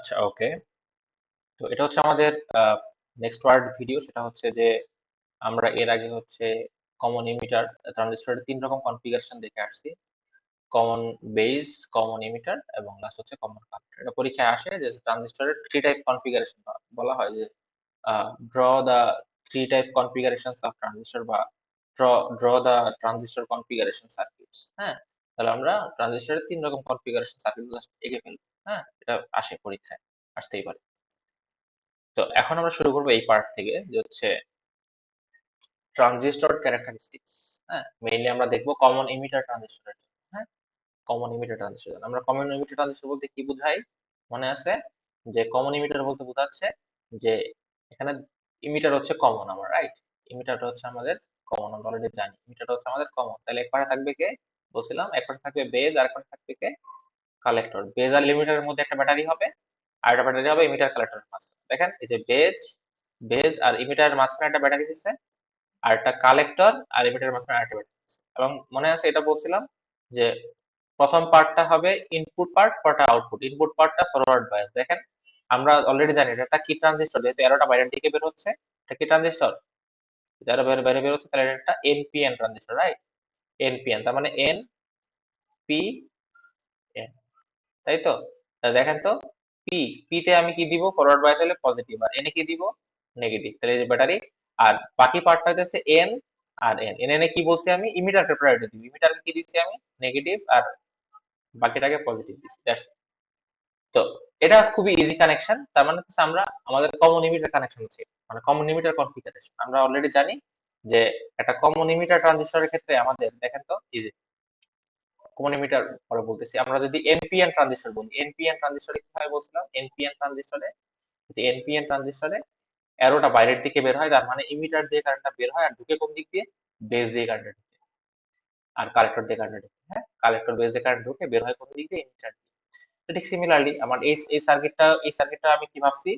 আচ্ছা, ওকে। তো এটা হচ্ছে আমাদের নেক্সট ওয়ার্ড ভিডিও। সেটা হচ্ছে যে আমরা এর আগে হচ্ছে কমন ইমিটার ট্রানজিস্টরের ৩ রকম কনফিগারেশন দেখে আসছি। কমন বেস, কমন ইমিটার এবং লাস্ট হচ্ছে কমন কালেক্টর। এটা পরীক্ষায় আসে যে ট্রানজিস্টরের 3 টাইপ কনফিগারেশন বলা হয় যে draw the 3 type configurations of transistor বা draw the transistor configuration circuits. হ্যাঁ? তাহলে আমরা ট্রানজিস্টরের 3 রকম কনফিগারেশন সার্কিট জাস্ট এঁকে ফেলবো। হ্যাঁ? এটা আসে পরীক্ষায়, আসতেই পারে। তো এখন আমরা শুরু করবো এই পার্ট থেকে যে হচ্ছে ট্রানজিস্টর ক্যারেক্টারিস্টিক্স। হ্যাঁ, মেইনলি আমরা দেখবো কমন ইমিটার ট্রানজিস্টরের জন্য। হ্যাঁ, কমন ইমিটার ট্রানজিস্টর আমরা কমন ইমিটার ট্রানজিস্টর বলতে কি বুঝাই মনে আছে? যে কমন ইমিটার বলতে বোঝাচ্ছে যে এখানে ইমিটার হচ্ছে কমন, আমার রাইট? ইমিটারটা হচ্ছে আমাদের কমন, আমরা অলরেডি জানি ইমিটারটা হচ্ছে আমাদের কমন। তাহলে এক পাশে থাকবে কে? বলছিলাম এক পাশে থাকবে বেজ আর এক পাশে থাকবে কে? কালেক্টর। বেজ আর লিমিটারের মধ্যে একটা ব্যাটারি হবে আর একটা ব্যাটারি হবে ইমিটার কালেক্টরের মাঝখানে। দেখেন এই যে বেজ বেজ আর ইমিটারের মাঝখানে একটা ব্যাটারি দিচ্ছে আর একটা কালেক্টর আর এমিটারের মাঝখানে আরেকটা ব্যাটারি দিচ্ছে। এবং মনে আছে এটা বলছিলাম যে প্রথম পার্টটা হবে ইনপুট পার্ট, পরটা আউটপুট। ইনপুট পার্টটা ফরওয়ার্ড বায়াস। দেখেন আমরা অলরেডি জানি এটা কি ট্রানজিস্টর, যেহেতু এরোটা বাইরের দিকে বের হচ্ছে। এটা কি ট্রানজিস্টর? যারা বাইরে বাইরে বের হচ্ছে তাহলে এটা একটা এনপিএন ট্রানজিস্টর, রাইট? এনপিএন তার মানে এন পি এন, তাই তো? তাহলে দেখেন তো পি পি তে আমি কি দিব? ফরওয়ার্ড বায়াস হলে পজিটিভ, আর এনে কি দিব? নেগেটিভ। তাহলে এই যে ব্যাটারি। আর বাকি পার্টটা হচ্ছে এন আর এন। এন এনে কি বলছি আমি? ইমিটারকে প্রায়োরিটি দিব। ইমিটারকে কি দিচ্ছি আমি? নেগেটিভ, আর বাকিটাকে পজিটিভ দিচ্ছি। দ্যাটস। তো এটা খুবই ইজি কানেকশন। তার মানে হচ্ছে আমরা আমাদের কমন ইমিটার কানেকশন আছে, মানে কমন ইমিটার কনফিগারেশন আমরা অলরেডি জানি যে একটা কমন ইমিটার ট্রানজিস্টরের ক্ষেত্রে আমাদের দেখেন তো ইজি কমন ইমিটার পরে বলতেছি। আমরা যদি এনপিএন ট্রানজিস্টর বলি, এনপিএন ট্রানজিস্টরে কি হয় বলছিলাম? এনপিএন ট্রানজিস্টরে অ্যারোটা বাইরের দিকে বের হয়, তার মানে ইমিটার দিয়ে কারেন্টটা বের হয় আর ঢুকে কোন দিক দিয়ে? বেস দিয়ে কারেন্টটা ঢুকে আর কালেক্টর দিয়ে কারেন্টটা ঢুকে। হ্যাঁ, কালেক্টর বেস দিয়ে কারেন্ট ঢুকে বের হয় কোন দিক দিয়ে? ইমিটার দিয়ে। তো ঠিক সিমিলারলি আমার এই সার্কিটটা আমি কি ভাবছি?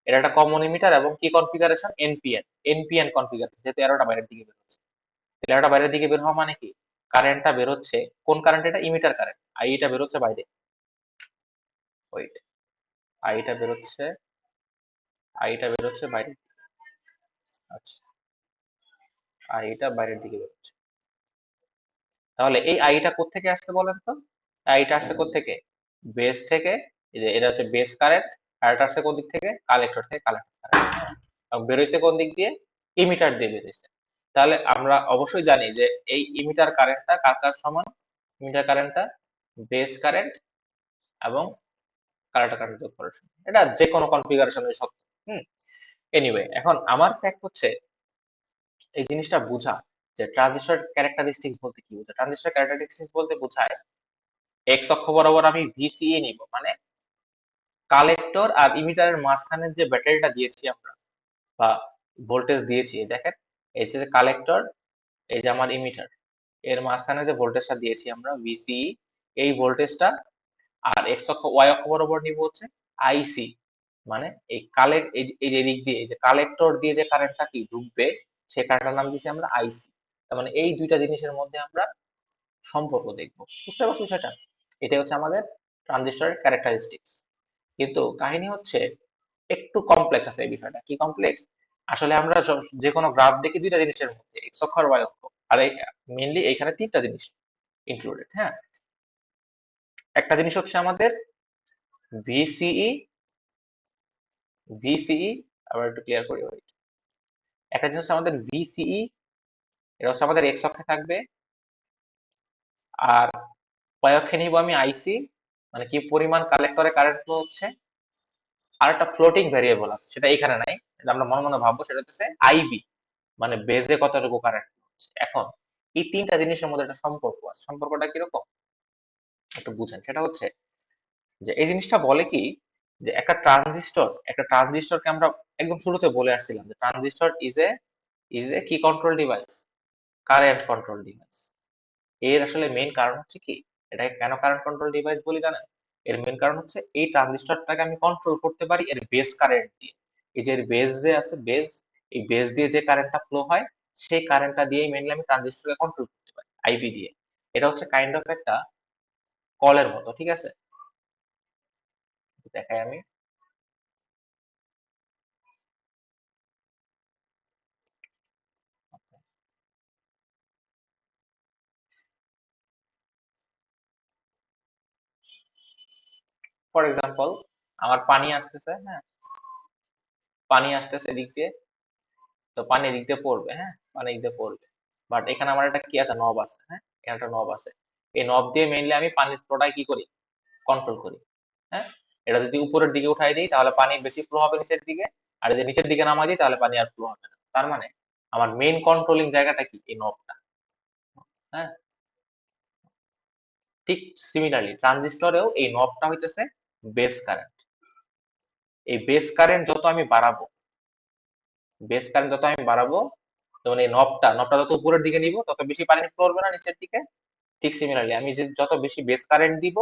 এটা একটা কমন ইমিটার এবং কি কনফিগারেশন? এনপিএন। এনপিএন কনফিগারেশন, যেহেতু অ্যারোটা বাইরের দিকে বের হচ্ছে। তাহলে অ্যারোটা বাইরের দিকে বের হওয়া মানে কি? কারেন্টটা বের হচ্ছে কোন কারেন্ট? এটা ইমিটার কারেন্ট। আইটা বের হচ্ছে বাইরে। ওয়েট, আইটা বের হচ্ছে আইটা বের হচ্ছে বাইরে। আচ্ছা, আইটা বাইরের দিকে বের হচ্ছে। তাহলে এই আইটা কোত্থেকে আসছে বলেন তো? আইটা আসছে কোত্থেকে? বেস থেকে। এই যে এটা হচ্ছে বেস কারেন্ট। আর এটা আসছে কোন দিক থেকে? কালেক্টর থেকে, কালেক্টর কারেন্ট। এবং বেরোইছে কোন দিক দিয়ে? ইমিটার দিয়ে বেরোইছে। তাহলে আমরা অবশ্যই জানি যে এই ইমিটার কারেন্টটা কার কার সমান? ইমিটার কারেন্টটা বেস কারেন্ট এবং কালেক্টর কারেন্ট যোগ করার সমান। এটা যে কোনো কনফিগারেশনের সত্য। হুম। এনিওয়ে, এখন আমার ফ্যাক্ট হচ্ছে এই জিনিসটা বুঝা যে ট্রানজিস্টর ক্যারেক্টারিস্টিক্স বলতে কি বোঝায়। ট্রানজিস্টর ক্যারেক্টারিস্টিক্স বলতে বোঝায় এক্স অক্ষ বরাবর আমি ভিসিই নিব, মানে কালেক্টর আর ইমিটারের মাঝখানে যে ব্যাটারিটা দিয়েছি আমরা বা ভোল্টেজ দিয়েছি, দেখেন এই যে কালেক্টর, এই যে আমার ইমিটার, এর মাঝখানে যে ভোল্টেজটা দিয়েছি আমরা ভিসিই, এই ভোল্টেজটা আর এক্স অক্ষ ওয়াই অক্ষ বরাবর নিব হচ্ছে আইসি। মানে এই যে দিক দিয়ে এই যে কালেক্টর দিয়ে যে কারেন্টটা কি ঢুকবে, সে কারেন্টটার নাম দিয়েছি আমরা আইসি। তার মানে এই দুইটা জিনিসের মধ্যে আমরা সম্পর্ক দেখবো। বুঝতে পারছো সেটা? এটাই হচ্ছে আমাদের ট্রানজিস্টরের ক্যারেক্টারিস্টিক্স। কিন্তু কাহিনী হচ্ছে একটু কমপ্লেক্স আছে এই বিষয়টা। কি কমপ্লেক্স? আসলে আমরা যে কোনো গ্রাফ দেখি দুইটা জিনিসের মধ্যে, এক্স অক্ষ আর ওয়াই অক্ষ। আর এই মেইনলি এখানে তিনটা জিনিস ইনক্লুডেড। হ্যাঁ, একটা জিনিস হচ্ছে আমাদের ভিসিই। ভিসিই আবার একটু ক্লিয়ার করি, wait। একটা জিনিস হচ্ছে আমাদের ভিসিই, এটা হচ্ছে আমাদের এক্স অক্ষে থাকবে। আর ওয়াই অক্ষে নিব আমি আইসি, মানে কি পরিমাণ কালেক্টরে কারেন্ট ফ্লো হচ্ছে। আর একটা ফ্লোটিং ভেরিয়েবল আছে, সেটা এখানে নাই, এটা আমরা মনে মনে ভাববো, সেটা হচ্ছে আইবি, মানে বেজে কতটুকু কারেন্ট হচ্ছে। এখন এই তিনটা জিনিসের মধ্যে একটা সম্পর্ক আছে। সম্পর্কটা কিরকম একটু বুঝেন। সেটা হচ্ছে যে এই জিনিসটা বলে কি, যে একটা ট্রানজিস্টরকে আমরা একদম শুরুতে বলে আসছিলাম যে ট্রানজিস্টর ইজ এ কি control device? Current control device. এর আসলে মেইন কারণ হচ্ছে কি, এটাকে কেন কারেন্ট কন্ট্রোল ডিভাইস বলি জানেন? এর মেইন কারণ হচ্ছে এই ট্রানজিস্টরটাকে আমি কন্ট্রোল করতে পারি এর বেস কারেন্ট দিয়ে। এই যে এর বেস যে আছে, বেস, এই বেস দিয়ে যে কারেন্টটা ফ্লো হয়, সেই কারেন্টটা দিয়েই মেইনলি আমি ট্রানজিস্টরকে কন্ট্রোল করতে পারি আইবি দিয়ে। এটা হচ্ছে কাইন্ড অফ একটা কলের মতো, ঠিক আছে? দেখাই আমি। ফর এক্সাম্পল আমার পানি আসতেছে, হ্যাঁ, পানি আসতেছে এদিক দিয়ে, তো পানি এদিক দিয়ে পড়বে, হ্যাঁ, পানি এদিক দিয়ে পড়বে। বাট এখানে আমার একটা কি আছে, নব আছে, হ্যাঁ, এখানে একটা নব আছে। এই নব দিয়ে মেইনলি আমি পানির ফ্লোটাই কি করি, কন্ট্রোল করি, হ্যাঁ। এটা যদি উপরের দিকে উঠাই দিই তাহলে পানি বেশি ফ্লো হবে নিচের দিকে, আর যদি নিচের দিকে নামাই দিই তাহলে পানি আর ফ্লো হবে না। তার মানে আমার মেইন কন্ট্রোলিং জায়গাটা কি, এই নবটা, হ্যাঁ। ঠিক সিমিলারলি ট্রানজিস্টরেও এই নবটা হইতেছে বেস কারেন্ট। এই বেস কারেন্ট যত আমি বাড়াবো, বেস কারেন্ট যত আমি বাড়াবো, যেমন এই নবটা যত উপরের দিকে নিব তত বেশি পানি ফ্লো করবে না নিচের দিকে। ঠিক সিমিলারলি আমি যে যত বেশি বেস কারেন্ট দিব,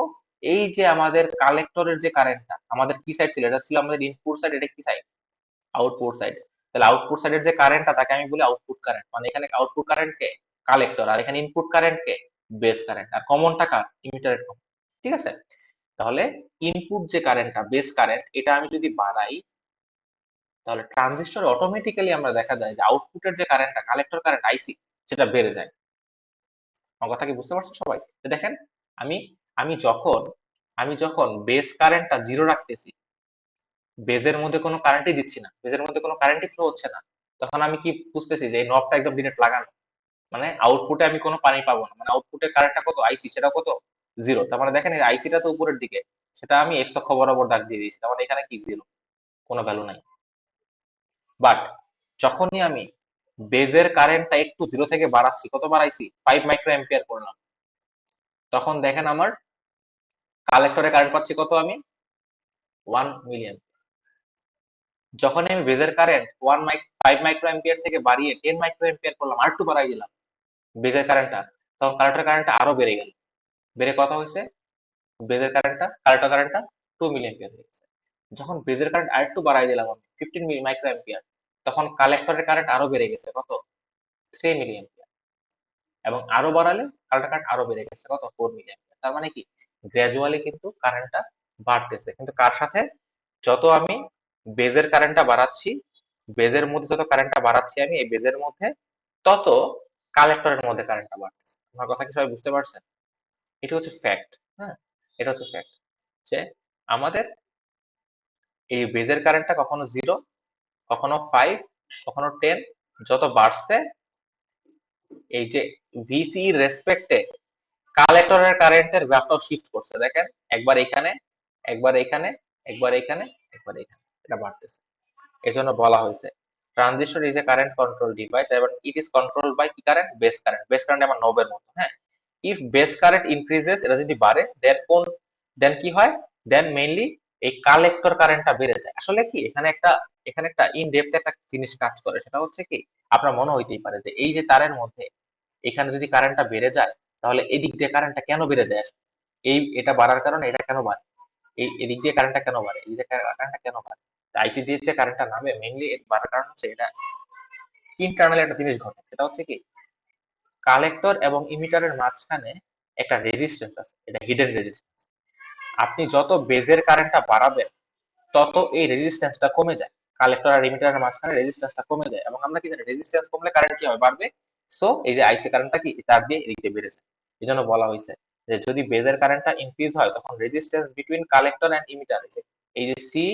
এই যে আমাদের কালেক্টরের যে কারেন্টটা আমাদের কি সাইড ছিল, এটা ছিল আমাদের ইনপুট সাইড, এটা কি সাইড, আউটপুট সাইড। তাহলে আউটপুট সাইডের যে কারেন্টটা তাকে আমি বলি আউটপুট কারেন্ট, মানে এখানে আউটপুট কারেন্ট কে, কালেক্টর, আর এখানে ইনপুট কারেন্ট কে, বেস কারেন্ট, আর কমনটা কার, ইমিটারের কমন। ঠিক আছে, তাহলে ইনপুট যে কারেন্টটা বেস কারেন্ট, এটা আমি যদি বাড়াই তাহলে ট্রানজিস্টর অটোমেটিক্যালি আমরা দেখা যায় যে আউটপুটের যে কারেন্টটা, কালেক্টর কারেন্ট আইসি, সেটা বেড়ে যায়। আমার কথা কি বুঝতে পারছো সবাই? তো দেখেন, আমি আমি যখন আমি যখন বেস কারেন্টটা জিরো রাখতেছি, বেজের মধ্যে কোনো কারেন্টই দিচ্ছি না, বেজের মধ্যে কোনো কারেন্টই ফ্লো হচ্ছে না, তখন আমি কি বুঝতেছি যে এই নবটা একদম ডিরেক্ট লাগানো, মানে আউটপুটে আমি কোনো পানি পাবো না, মানে আউটপুটে কারেন্টটা কত, আইসি, সেটা কত, জিরো। তার মানে দেখেন এই আইসিটা তো উপরের দিকে, সেটা আমি এক্স অক্ষ বরাবর দাগ দিয়ে দিয়েছি, তার মানে এখানে কি, জিরো, কোনো ভ্যালু নাই। বাট যখনই আমি বেজের কারেন্টটা একটু জিরো থেকে বাড়াচ্ছি, কত বাড়াইছি, 5 মাইক্রো অ্যাম্পিয়ার করলাম, তখন দেখেন আমার কালেক্টরে কারেন্ট পাচ্ছি কত, আমি 1 মিলিয়ন। যখনই আমি বেজের কারেন্ট 5 মাইক্রো অ্যাম্পিয়ার থেকে বাড়িয়ে 10 মাইক্রো অ্যাম্পিয়ার করলাম, আর একটু বাড়াই দিলাম বেজের কারেন্টটা, তখন কালেক্টর কারেন্টটা আরো বেড়ে গেল, বেড়ে কত হয়েছে, বেজের কারেন্টটা, কালেক্টর কারেন্টটা 2 মিলি অ্যাম্পিয়ার হয়ে গেছে। যখন বেজের কারেন্ট আর একটু বাড়াই দিলাম আমি 15 মাইক্রো অ্যাম্পিয়ার, তখন কালেক্টরের কারেন্ট আরো বেড়ে গেছে কত, 3 মিলি অ্যাম্পিয়ার। এবং আরো বাড়ালে কারেন্টের কারেন্ট আরো বেড়ে গেছে কত, 4 মিলি অ্যাম্পিয়ার। তার মানে কি, গ্র্যাজুয়ালি কিন্তু কারেন্টটা বাড়তেছে, কিন্তু কার সাথে, যত আমি বেজের কারেন্টটা বাড়াচ্ছি, বেজের মধ্যে যত কারেন্টটা বাড়াচ্ছি আমি এই বেজের মধ্যে, তত কালেক্টরের মধ্যে কারেন্টটা বাড়তেছে। আমার কথা কি সবাই বুঝতে পারছেন? এটা হচ্ছে ফ্যাক্ট, হ্যাঁ, এটা হচ্ছে ফ্যাক্ট, যে আমাদের এই বেজের কারেন্টটা কখনো জিরো, কখনো 5, কখনো 10, যত বাড়ছে এই যে ভিসি রেসপেক্টে কালেক্টরের কারেন্টের গ্রাফটাও শিফট করছে, দেখেন, একবার এখানে, একবার এখানে, একবার এখানে, একবার এখানে, এটা বাড়তেছে। এজন্য বলা হয়েছে transistor is a current control device এবং ইট ইজ কন্ট্রোলড বাই কি current, base current. Base current আমার নবের মতো, হ্যাঁ। ইফ বেস কারেন্ট ইনক্রিজেস, এটা যদি বাড়ে, দেন কি হয়, দেন মেইনলি এই কালেক্টর কারেন্টটা বেড়ে যায়। আসলে কি এখানে একটা ইন ডেপথ একটা জিনিস কাজ করে, সেটা হচ্ছে কি, আপনার মনে হইতেই পারে যে এই যে তারের মধ্যে এখানে যদি কারেন্টটা বেড়ে যায় তাহলে এদিক দিয়ে কারেন্টটা কেন বেড়ে যায় আসলে? এটা বাড়ার কারণে এটা কেন বাড়ে, এদিক দিয়ে কারেন্টটা কেন বাড়ে, এদিক দিয়ে কারেন্টটা কেন বাড়ে? আইসি দিয়ে যে কারেন্টটা নামে মেইনলি বাড়ার কারণ হচ্ছে এটা ইন্টারনাল একটা জিনিস ঘটে, সেটা হচ্ছে কি, কালেক্টর এবং ইমিটারের মাঝখানে একটা রেজিস্ট্যান্স আছে, এটা হিডেন রেজিস্ট্যান্স। আপনি যত বেজের কারেন্টটা বাড়াবেন তত এই রেজিস্ট্যান্সটা কমে যায়, কালেক্টর আর ইমিটারের মাঝখানে রেজিস্ট্যান্সটা কমে যায়। এবং আমরা কি জানি রেজিস্ট্যান্স কমলে কারেন্ট কি হবে, বাড়বে। সো এই যে আইসি কারেন্টটা কি তার দিয়ে এদিক দিয়ে বেড়ে যায়। এই জন্য বলা হয়েছে যে যদি বেজের কারেন্টটা ইনক্রিজ হয় তখন resistance between collector and emitter, এই যে সি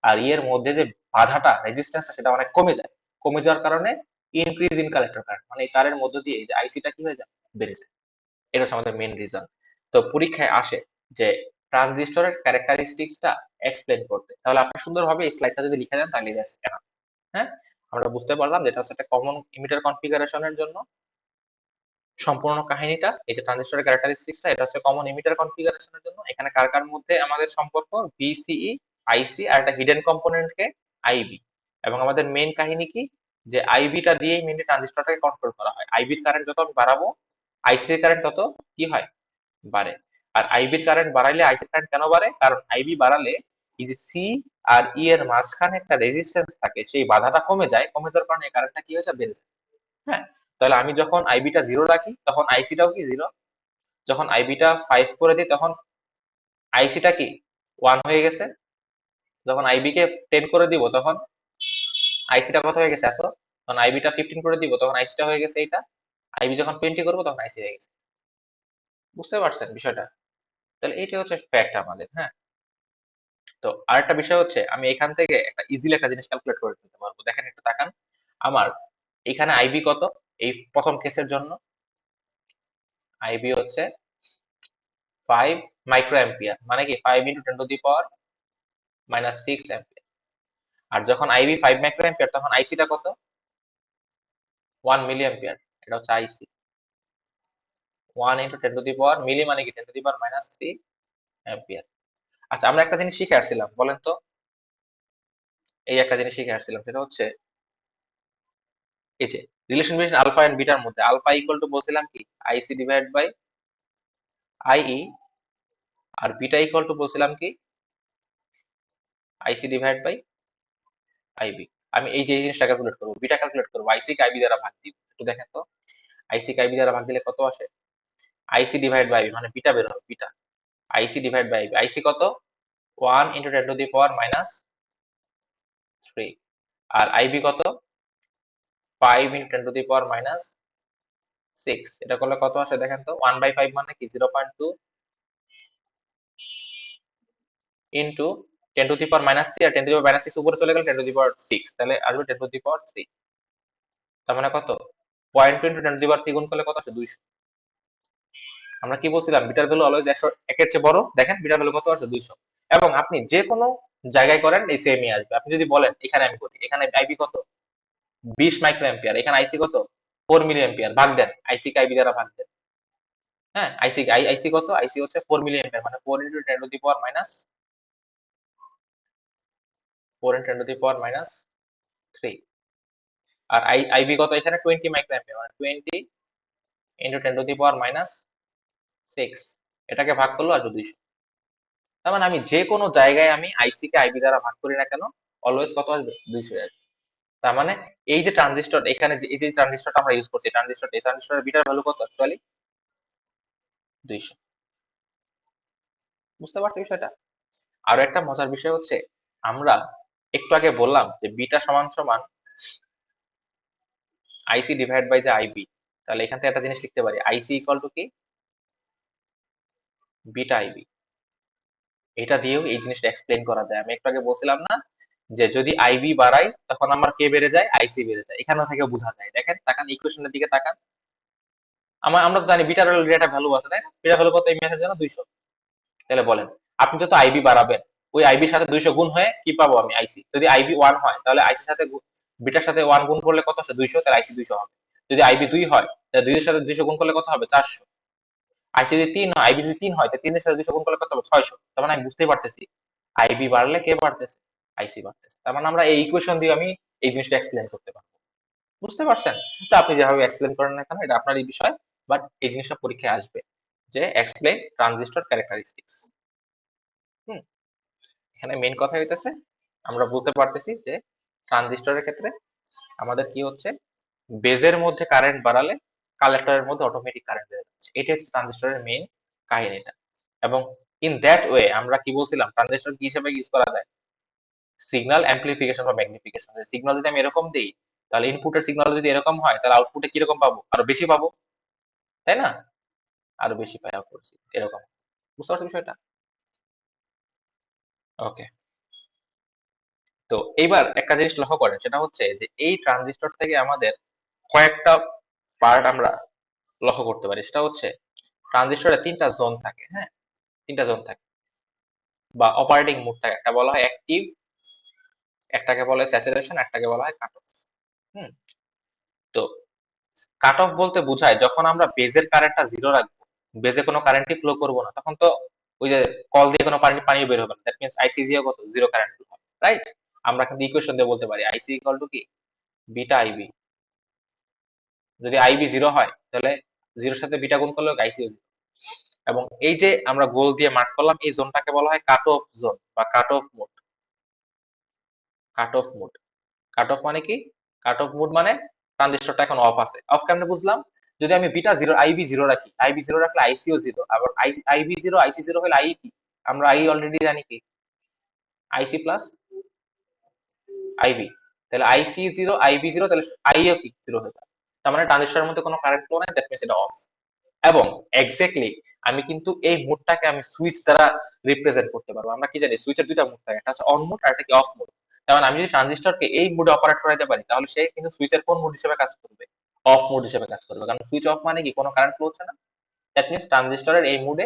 আর ই এর মধ্যে যে বাধাটা, রেজিস্ট্যান্সটা, সেটা অনেক কমে যায়। কমে যাওয়ার কারণে ইনক্রিজ ইন কালেক্টর কারেন্ট, মানে এই তারের মধ্য দিয়ে এই যে আইসিটা কি হয়ে যায়, বেড়ে যায়। এটা হচ্ছে আমাদের মেইন রিজন। তো পরীক্ষায় আসে যে ট্রানজিস্টরের ক্যারেক্টারিস্টিক্সটা এক্সপ্লেন করতে, তাহলে আপনি সুন্দরভাবে এই স্লাইডটা যদি লিখে দেন তাহলে দ্যাটস এনাফ। হ্যাঁ, আমরা বুঝতে পারলাম যেটা হচ্ছে একটা কমন ইমিটার কনফিগারেশনের জন্য সম্পূর্ণ কাহিনীটা, এই যে ট্রানজিস্টরের ক্যারেক্টারিস্টিক্সটা, এটা হচ্ছে কমন ইমিটার কনফিগারেশনের জন্য। এখানে কার কার মধ্যে আমাদের সম্পর্ক, ভিসিই, আইসি, আর একটা হিডেন কম্পোনেন্ট কে, আইবি। এবং আমাদের মেইন কাহিনী কি, যে আইবিটা দিয়েই মেইনলি ট্রানজিস্টরটাকে কন্ট্রোল করা হয়। আইবির কারেন্ট যত আমি বাড়াবো, আইসির কারেন্ট তত কি হয়, বাড়ে। আর আইবির কারেন্ট বাড়াইলে আইসির কারেন্ট কেন বাড়ে, কারণ আইবি বাড়ালে এই যে সি আর ই এর মাঝখানে একটা রেজিস্ট্যান্স থাকে, সেই বাধাটা কমে যায়, কমে যাওয়ার কারণে কারেন্টটা কি হয়েছে, বেড়ে যায়। হ্যাঁ, তাহলে আমি যখন আইবিটা জিরো রাখি তখন আইসিটাও কি জিরো, যখন আইবিটা 5 করে দিই তখন আইসিটা কি 1 হয়ে গেছে, যখন আইবি কে 10 করে দিব তখন আইসিটা কত হয়ে গেছে, এত, তখন আইবিটা 15 করে দিব তখন আইসিটা হয়ে গেছে এইটা, আইবি যখন 20 করবো তখন আইসি হয়ে গেছে। বুঝতে পারছেন বিষয়টা? তাহলে এইটা হচ্ছে ফ্যাক্ট আমাদের, হ্যাঁ। তো আরেকটা বিষয় হচ্ছে আমি এখান থেকে একটা ইজিলি একটা জিনিস ক্যালকুলেট করে ফেলতে পারবো। দেখেন একটু তাকান, আমার এখানে আইবি কত, এই প্রথম কেসের জন্য আইবি হচ্ছে 5 মাইক্রো অ্যাম্পিয়ার, মানে কি 5 into 10 to the power -6 ampere. আর যখন আইবি 5 মাইক্রো অ্যাম্পিয়ার তখন আইসিটা কত, 1 মিলি অ্যাম্পিয়ার। এটা হচ্ছে আইসি, 1 ইন্টু 10 টু দি পাওয়ার মিলি মানে কি 10 টু দি পাওয়ার -3 অ্যাম্পিয়ার। আচ্ছা, আমরা একটা জিনিস শিখে আসছিলাম, বলেন তো, এই একটা জিনিস শিখে আসছিলাম, সেটা হচ্ছে এই যে রিলেশন বিটুইন আলফা এন্ড বিটার মধ্যে আলফা ইকুয়াল টু বলছিলাম কি আইসি ডিভাইড বাই আইই, আর বিটা ইকুয়াল টু বলছিলাম কি আইসি ডিভাইড বাই আইবি। আমি এই যে এই জিনিসটা ক্যালকুলেট করবো, বিটা ক্যালকুলেট করবো, আইসি কে আইবি দ্বারা ভাগ দিব। একটু দেখেন তো, আইসি কে আইবি দ্বারা ভাগ দিলে কত আসে, আইসি ডিভাইড বাই আইবি মানে বিটা বের হবে, beta IC divide by IB. IC কত, 1 ইন্টু 10 টু দি পাওয়ার -3, আর আইবি কত, 5 ইন্টু 10 টু দি পাওয়ার -6। এটা করলে কত আসে দেখেন তো, 1/5 মানে কি 0.2 ইন্টু 10 টু দি পাওয়ার -3, আর 10 টু দি পাওয়ার -6 উপরে চলে গেলে 10 টু দি পাওয়ার 6, তাহলে আসবে 10 টু দি পাওয়ার 3। তার মানে কত, 0.2 ইন্টু 10 টু দি পাওয়ার 3 গুণ করলে কত আসে, 200। আমরা কি বলছিলাম, বিটার ভ্যালু অলওয়েজ 100 একের চেয়ে বড়। দেখেন বিটার ভ্যালু কত আছে, 200। এবং আপনি যে কোনো জায়গায় করেন এই সেমই আসবে। আপনি যদি বলেন এখানে আমি করি, এখানে আইবি কত, 20 মাইক্রো অ্যাম্পিয়ার, এখানে আইসি কত, 4 মিলি অ্যাম্পিয়ার, ভাগ দেন আইসি কে আইবি দ্বারা ভাগ দেন। হ্যাঁ, আইসি কত, আইসি হচ্ছে 4 মিলি অ্যাম্পিয়ার, মানে 4 into 10 to the power minus 4 into 10 to the power -3। আর আইবি কত এখানে, 20 মাইক্রো অ্যাম্পিয়ার, মানে 20 ইন্টু 10 টু দি পাওয়ার -6। এটাকে ভাগ করলো আসবে 200। তার মানে আমি যে কোনো জায়গায় আমি আইসি কে আইবি দ্বারা ভাগ করি না কেন, অলওয়েজ কত আসবে, 200 আসবে। তার মানে এই যে ট্রানজিস্টর, এখানে এই যে ট্রানজিস্টরটা আমরা ইউজ করছি, এই ট্রানজিস্টরের বিটার ভ্যালু কত, অ্যাকচুয়ালি 200। বুঝতে পারছি বিষয়টা। আরো একটা মজার বিষয় হচ্ছে, আমরা একটু আগে বললাম যে বিটা সমান সমান আইসি ডিভাইড বাই যে আইবি। তাহলে এখান থেকে একটা জিনিস লিখতে পারি, আইসি ইকুয়াল টু কি বিটা আইবি। এটা দিয়েও এই জিনিসটা এক্সপ্লেন করা যায়। আমি একটু আগে বলছিলাম না যে যদি আইবি বাড়াই তখন আমার কে বেড়ে যায়, আইসি বেড়ে যায়। এখানেও থেকে বোঝা যায়। দেখেন, তাকান ইকুয়েশনের দিকে তাকান। আমরা তো জানি বিটার একটা ভ্যালু আছে, তাই না? বিটার ভ্যালু কত এই ম্যাথের জন্য, 200। তাহলে বলেন, আপনি যত আইবি বাড়াবেন ওই আইবির সাথে 200 গুণ হয়ে কি পাবো আমি, আইসি। যদি আইবি 1 হয় তাহলে আইসির সাথে বিটার সাথে 1 গুণ করলে কত আছে, 200, তাহলে আইসি 200 হবে। যদি আইবি 2 হয় তাহলে 2 এর সাথে 200 গুণ করলে কত হবে, 400। আইসি যদি 3 হয়, আইবি যদি 3 হয় তাহলে 3 এর সাথে 200 গুণ করলে কত হবে, 600। তার মানে আমি বুঝতেই পারতেছি আইবি বাড়লে কে বাড়তেছে, আইসি বাড়তেছে। তার মানে আমরা এই ইকুয়েশন দিয়ে আমি এই জিনিসটা এক্সপ্লেন করতে পারবো। বুঝতে পারছেন? তো আপনি যেভাবে এক্সপ্লেন করেন না কেন, এটা আপনারই বিষয়, বাট এই জিনিসটা পরীক্ষায় আসবে যে এক্সপ্লেন ট্রানজিস্টর ক্যারেক্টারিস্টিক্স। হুম, এখানে মেইন কথা হইতেছে আমরা বলতে পারতেছি যে ট্রানজিস্টরের ক্ষেত্রে আমাদের কি হচ্ছে, বেজের মধ্যে কারেন্ট বাড়ালে কালেক্টরের মধ্যে অটোমেটিক কারেন্ট বেড়ে যাচ্ছে। এটা হচ্ছে ট্রানজিস্টরের মেইন কাহিনীটা। এবং ইন দ্যাট ওয়ে আমরা কি বলছিলাম, ট্রানজিস্টর কি হিসেবে ইউজ করা যায়, সিগন্যাল অ্যাম্পলিফিকেশন বা ম্যাগনিফিকেশন। সিগন্যাল যদি আমি এরকম দিই, তাহলে ইনপুটের সিগন্যাল যদি এরকম হয় তাহলে আউটপুটে কিরকম পাবো, আরো বেশি পাবো, তাই না? আরো বেশি পাই আউটপুট এরকম। বুঝতে পারছো বিষয়টা? ওকে। তো এইবার একটা জিনিস লক্ষ্য করেন, সেটা হচ্ছে যে এই ট্রানজিস্টর থেকে আমাদের কয়েকটা পার্ট আমরা লক্ষ্য করতে পারি। সেটা হচ্ছে ট্রানজিস্টরে 3টা জোন থাকে, হ্যাঁ, 3টা জোন থাকে বা অপারেটিং মোড থাকে। একটা বলা হয় অ্যাক্টিভ, একটাকে বলা হয় স্যাচুরেশন, একটাকে বলা হয় কাট অফ। হুম, তো কাট অফ বলতে বোঝায় যখন আমরা বেজের কারেন্টটা জিরো রাখবো, বেজে কোনো কারেন্টই ফ্লো করবো না, তখন তো ওই যে কল দিয়ে কোনো পানি বের হবে না। দ্যাট মিনস আইসি দিয়ে কত, জিরো কারেন্ট ফ্লো হবে, রাইট? আমরা কিন্তু ইকুয়েশন দিয়ে বলতে পারি আইসি ইকুয়াল টু কি বিটা আইবি। যদি আইবি জিরো হয় তাহলে জিরোর সাথে বিটা গুণ করলে আইসি জিরো। এবং এই যে আমরা গোল দিয়ে মার্ক করলাম, এই জোনটাকে বলা হয় কাট অফ জোন বা cut off mode. Cut off mode, cut off মানে কি, কাট অফ মোড মানে ট্রানজিস্টরটা এখন অফ আছে। অফ কেমনে বুঝলাম, যদি আমি বিটা জিরো আইবি জিরো রাখি, আইবি জিরো রাখলে আইসিও জিরো। আবার আইবি জিরো আইসি জিরো হলে আই কি, আমরা আই অলরেডি জানি কি, আইসি প্লাস আইবি। তাহলে আইসি জিরো আইবি জিরো, তাহলে আইও কি জিরো হয়ে যাবে। তার মানে ট্রানজিস্টরের মধ্যে কোনো কারেন্ট ফ্লো নাই, দ্যাট মিনস এটা অফ। এবং এক্স্যাক্টলি আমি কিন্তু এই মোডটাকে আমি সুইচ দ্বারা রিপ্রেজেন্ট করতে পারবো। আমরা কি জানি সুইচের দুইটা মোড থাকে, একটা হচ্ছে অন মোড আর একটা কি অফ মোড। যেমন আমি যদি ট্রানজিস্টরকে এই মোডে অপারেট করাতে পারি তাহলে সে কিন্তু সুইচের কোন মোড হিসেবে কাজ করবে? অফ মোড হিসেবে কাজ করবে, কারণ সুইচ অফ মানে কি কোনো কারেন্ট ফ্লো হচ্ছে না। দ্যাট মিনস ট্রানজিস্টরের এই মোডে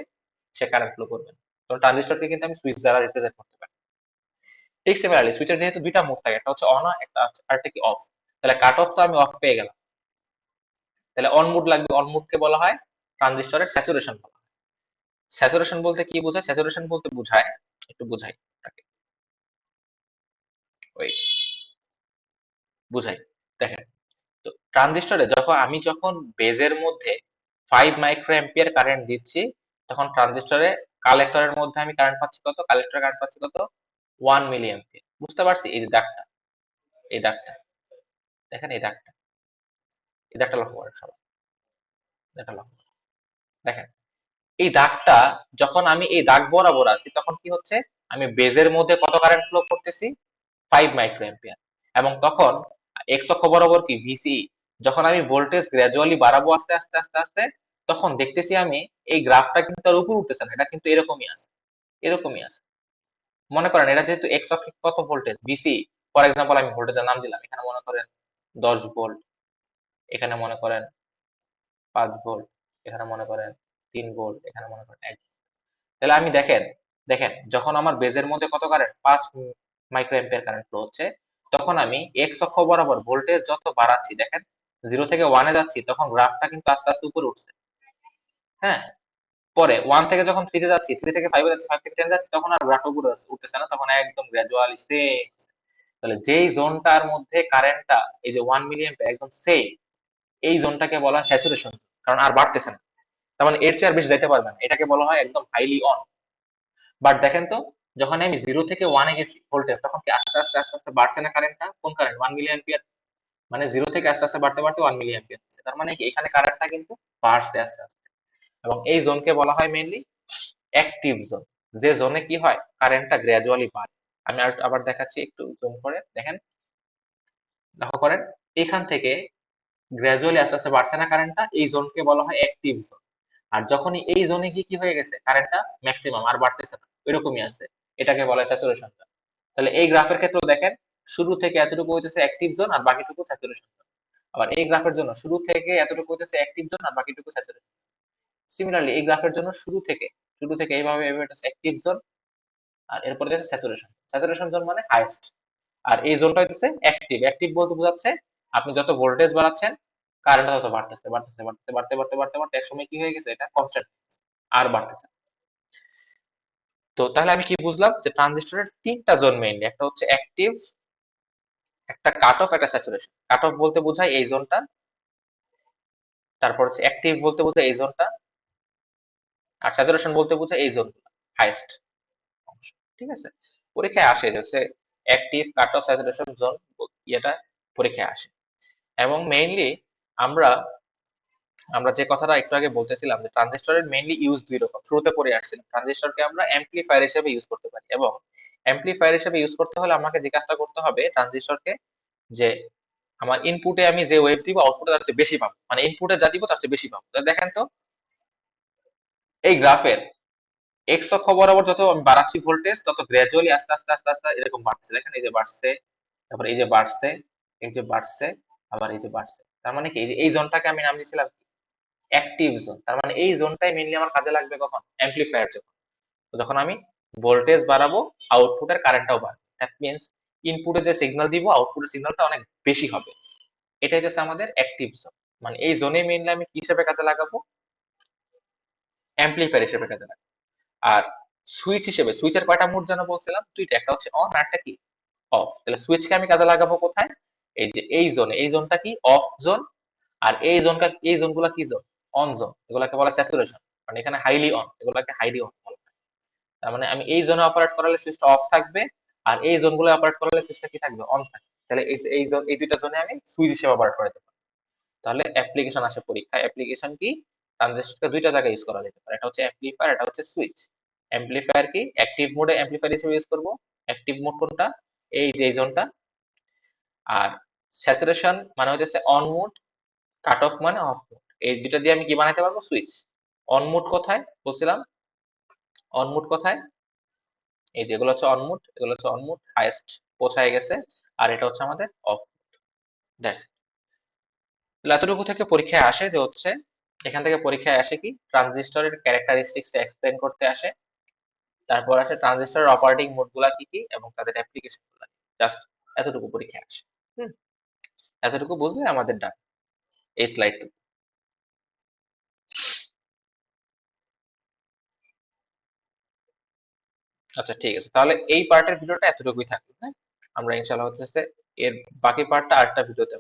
সে কারেন্ট ফ্লো করবে না। তো ট্রানজিস্টরকে কিন্তু আমি সুইচ দ্বারা রিপ্রেজেন্ট করতে পারি। ঠিক সিমিলারলি সুইচের যেহেতু দুইটা মোড থাকে, একটা হচ্ছে অন একটা আরেকটা কি অফ, তাহলে কাট অফ তো আমি অফ পেয়ে গেলাম, তাহলে অন মোড লাগবে। অন মোডকে বলা হয় ট্রানজিস্টরের স্যাচুরেশন বলা হয়। স্যাচুরেশন বলতে কি বোঝায়? স্যাচুরেশন বলতে বোঝায়, একটু বুঝাই আপনাকে, ওই বুঝাই। দেখেন, তো ট্রানজিস্টরে যখন বেজের মধ্যে 5 মাইক্রো অ্যাম্পিয়ার কারেন্ট দিচ্ছি, তখন ট্রানজিস্টরে কালেক্টরের মধ্যে আমি কারেন্ট পাচ্ছি কত? কালেক্টরে কারেন্ট পাচ্ছি কত? 1 মিলি অ্যাম্পিয়ার। বুঝতে পারছি? এই যে দাগটা, এই দাগটা দেখেন, এই দাগটা লক্ষ্য করেন সবাই, এটা লক্ষ্য করেন। দেখেন, এই দাগটা যখন আমি এই দাগ বরাবর আছি তখন কি হচ্ছে? আমি বেজের মধ্যে কত কারেন্ট ফ্লো করতেছি? 5 মাইক্রো অ্যাম্পিয়ার। এবং তখন এক্স অক্ষ বরাবর কি ভিসি, যখন আমি ভোল্টেজ গ্র্যাজুয়ালি বাড়াবো আস্তে আস্তে আস্তে আস্তে, তখন দেখতেছি আমি এই গ্রাফটা কিন্তু আর উপরে উঠতেছে না, এটা কিন্তু এরকমই আছে, এরকমই আছে। মনে করেন এটা যেহেতু এক্স অক্ষে কত ভোল্টেজ ভিসি, ফর এক্সাম্পল আমি ভোল্টেজের নাম দিলাম, এখানে মনে করেন 10 ভোল্ট, এখানে মনে করেন 5 ভোল্ট, এখানে মনে করেন 3 ভোল্ট, এখানে মনে করেন 1। তাহলে আমি দেখেন, যখন আমার বেজের মধ্যে কত current 5 micro ampere current flow হচ্ছে, তখন আমি এক্স অক্ষ বরাবর ভোল্টেজ যত বাড়াচ্ছি, দেখেন 0 থেকে 1 এ যাচ্ছি, তখন গ্রাফটা কিন্তু আস্তে আস্তে উপরে উঠছে। হ্যাঁ, পরে 1 থেকে যখন 3 তে যাচ্ছি, 3 থেকে 5 এ যাচ্ছি, 5 থেকে 10 এ যাচ্ছি, তখন আর গ্রাফ উপরে উঠতেছে না, তখন একদম গ্র্যাজুয়ালি সেম। তাহলে যেই জোনটার মধ্যে কারেন্টটা এই যে 1 মিলি অ্যাম্পিয়ার একদম সেম, এই জোনটাকে বলা হয় স্যাচুরেশন, কারণ আর বাড়তেছে না। তার মানে এর চেয়ে আর বেশি যাইতে পারবে না, এটাকে বলা হয় একদম হাইলি অন। বাট দেখেন তো, যখন আমি 0 থেকে 1 এ গেছি ভোল্টেজ, তখন কি আস্তে আস্তে আস্তে আস্তে বাড়ছে না কারেন্টটা? কোন কারেন্ট? 1 মিলি অ্যাম্পিয়ার। মানে 0 থেকে আস্তে আস্তে বাড়তে বাড়তে 1 মিলি অ্যাম্পিয়ার হচ্ছে। তার মানে কি এখানে কারেন্টটা কিন্তু বাড়ছে আস্তে আস্তে। এবং এই জোনকে বলা হয় মেইনলি অ্যাক্টিভ জোন, যে জোনে কি হয় কারেন্টটা গ্র্যাজুয়ালি বাড়ে। আমি আবার দেখাচ্ছি, একটু জুম করে দেখেন, লক্ষ্য করেন, এখান থেকে গ্র্যাজুয়ালি আস্তে আস্তে বাড়ছে না কারেন্টটা, এই জোনকে বলা হয় অ্যাক্টিভ জোন। আর যখনই এই জোনে গিয়ে কি হয়ে গেছে কারেন্টটা ম্যাক্সিমাম আর বাড়তেছে না, এরকমই আছে, এটাকে বলা হয় স্যাচুরেশন জোন। তাহলে এই গ্রাফের ক্ষেত্রেও দেখেন, শুরু থেকে এতটুকু হইতেছে অ্যাক্টিভ জোন আর বাকিটুকু স্যাচুরেশন জোন। আবার এই গ্রাফের জন্য শুরু থেকে এতটুকু হইতেছে অ্যাক্টিভ জোন আর বাকিটুকু স্যাচুরেশন। সিমিলারলি এই গ্রাফের জন্য শুরু থেকে এইভাবে এইভাবে হচ্ছে অ্যাক্টিভ জোন, আর এরপরে হচ্ছে স্যাচুরেশন। স্যাচুরেশন জোন মানে হাইয়েস্ট। আর এই জোনটা হইতেছে অ্যাক্টিভ। অ্যাক্টিভ বলতে বোঝাচ্ছে আপনি যত ভোল্টেজ বাড়াচ্ছেন কারেন্টটা তত বাড়তেছে, বাড়তেছে, বাড়তেছে, বাড়তে বাড়তে বাড়তে বাড়তে একসময় কি হয়ে গেছে, এটা কনস্ট্যান্ট আর বাড়তেছে। তো তাহলে আমি কি বুঝলাম যে ট্রানজিস্টরের তিনটা জোন মেইনলি, একটা হচ্ছে অ্যাক্টিভ, একটা কাট অফ, একটা স্যাচুরেশন। কাট অফ বলতে বোঝায় এই জোনটা, তারপর হচ্ছে অ্যাক্টিভ বলতে বোঝায় এই জোনটা, আর স্যাচুরেশন বলতে বোঝায় এই জোনগুলো, হাইয়েস্ট অংশ। ঠিক আছে? পরীক্ষায় আসে যে হচ্ছে active, cut off, saturation zone, এটা পরীক্ষায় আসে। এবং মেইনলি আমরা আমরা যে কথাটা একটু আগে বলতেছিলাম যে ট্রানজিস্টরের মেইনলি ইউজ দুই রকম, শুরুতে পড়ে আসছিলাম। ট্রানজিস্টরকে আমরা অ্যাম্পলিফায়ার হিসেবে ইউজ করতে পারি, এবং অ্যাম্পলিফায়ার হিসেবে ইউজ করতে হলে আমাকে যে কাজটা করতে হবে ট্রানজিস্টরকে, যে আমার ইনপুটে আমি যে ওয়েভ দিব আউটপুটে তার চেয়ে বেশি পাবো, মানে ইনপুটে যা দিব তার চেয়ে বেশি পাবো। দেখেন তো এই গ্রাফের এক্স অক্ষ বরাবর যত আমি বাড়াচ্ছি ভোল্টেজ, তত গ্র্যাজুয়ালি আস্তে আস্তে আস্তে আস্তে এরকম বাড়ছে। দেখেন এই যে বাড়ছে, তারপর এই যে বাড়ছে, এই যে বাড়ছে, আবার এই যে বাড়ছে। তার মানে কি এই যে এই জোনটাকে আমি নাম দিয়েছিলাম অ্যাক্টিভ জোন। তার মানে এই জোনটাই মেইনলি আমার কাজে লাগবে কখন? অ্যাম্পলিফায়ার যখন, তো যখন আমি ভোল্টেজ বাড়াবো আউটপুটের কারেন্টটাও বাড়বে। দ্যাট মিনস ইনপুটে যে সিগন্যাল দিব আউটপুটের সিগন্যালটা অনেক বেশি হবে। এটাই হচ্ছে আমাদের অ্যাক্টিভ জোন। মানে এই জোনে মেইনলি আমি কি হিসেবে কাজে লাগাবো? অ্যাম্পলিফায়ার হিসেবে কাজে লাগাবো। আর সুইচ হিসেবে, সুইচের কয়টা মোড যেন বলছিলাম দুইটা, একটা হচ্ছে অন আর একটা কি অফ। তাহলে সুইচকে আমি কাজে লাগাবো কোথায়? এই যে এই জোনে। এই জোনটা কি অফ জোন, আর এই জোনগুলো কি জোন? On zone. এগুলাকে বলা স্যাচুরেশন, মানে এখানে হাইলি অন, এগুলাকে হাইলি অন বলা হয়। তার মানে আমি এই জোনে অপারেট করালে সুইচটা অফ থাকবে, আর এই জোনগুলো অপারেট করালে সুইচটা কি থাকবে? অন থাকবে। তাহলে এই জোন, এই দুইটা জোনে আমি সুইচ হিসেবে অপারেট করাতে পারি। তাহলে অ্যাপ্লিকেশন আসে পরীক্ষায়, অ্যাপ্লিকেশন কি? ট্রানজিস্টরকে দুইটা জায়গায় ইউজ করা যেতে পারে, এটা হচ্ছে অ্যাম্পলিফায়ার, এটা হচ্ছে সুইচ। অ্যাম্পলিফায়ার কি অ্যাক্টিভ মোডে অ্যাম্পলিফায়ার হিসেবে ইউজ করব। অ্যাক্টিভ মোড কোনটা? এই যে এই জোনটা। আর স্যাচুরেশন মানে হচ্ছে অন মোড, কাট অফ মানে অফ মোড। এই দুইটা দিয়ে আমি কি বানাইতে পারবো? সুইচ। অনমুড কোথায় বলছিলাম? অনমুড কোথায়? এই যে এগুলো হচ্ছে অনমুড, এগুলো হচ্ছে অনমুড, হাইয়েস্ট পৌঁছায় গেছে। আর এটা হচ্ছে আমাদের অফ। That's it. এতটুকু থেকে পরীক্ষায় আসে যে হচ্ছে, এখান থেকে পরীক্ষায় আসে কি ট্রানজিস্টরের ক্যারেক্টারিস্টিক্সটা এক্সপ্লেন করতে আসে। তারপর আসে ট্রানজিস্টরের অপারেটিং মোড গুলা কি কি এবং তাদের অ্যাপ্লিকেশন গুলা। জাস্ট এতটুকু পরীক্ষায় আসে। হুম, এতটুকু বুঝলে আমাদের ডান এই স্লাইডটুকু। আচ্ছা ঠিক আছে, তাহলে এই পার্টের ভিডিওটা এতটুকুই থাকবে, হ্যাঁ? আমরা ইনশাল্লাহ হচ্ছে এর বাকি পার্টটা আরেকটা ভিডিওতে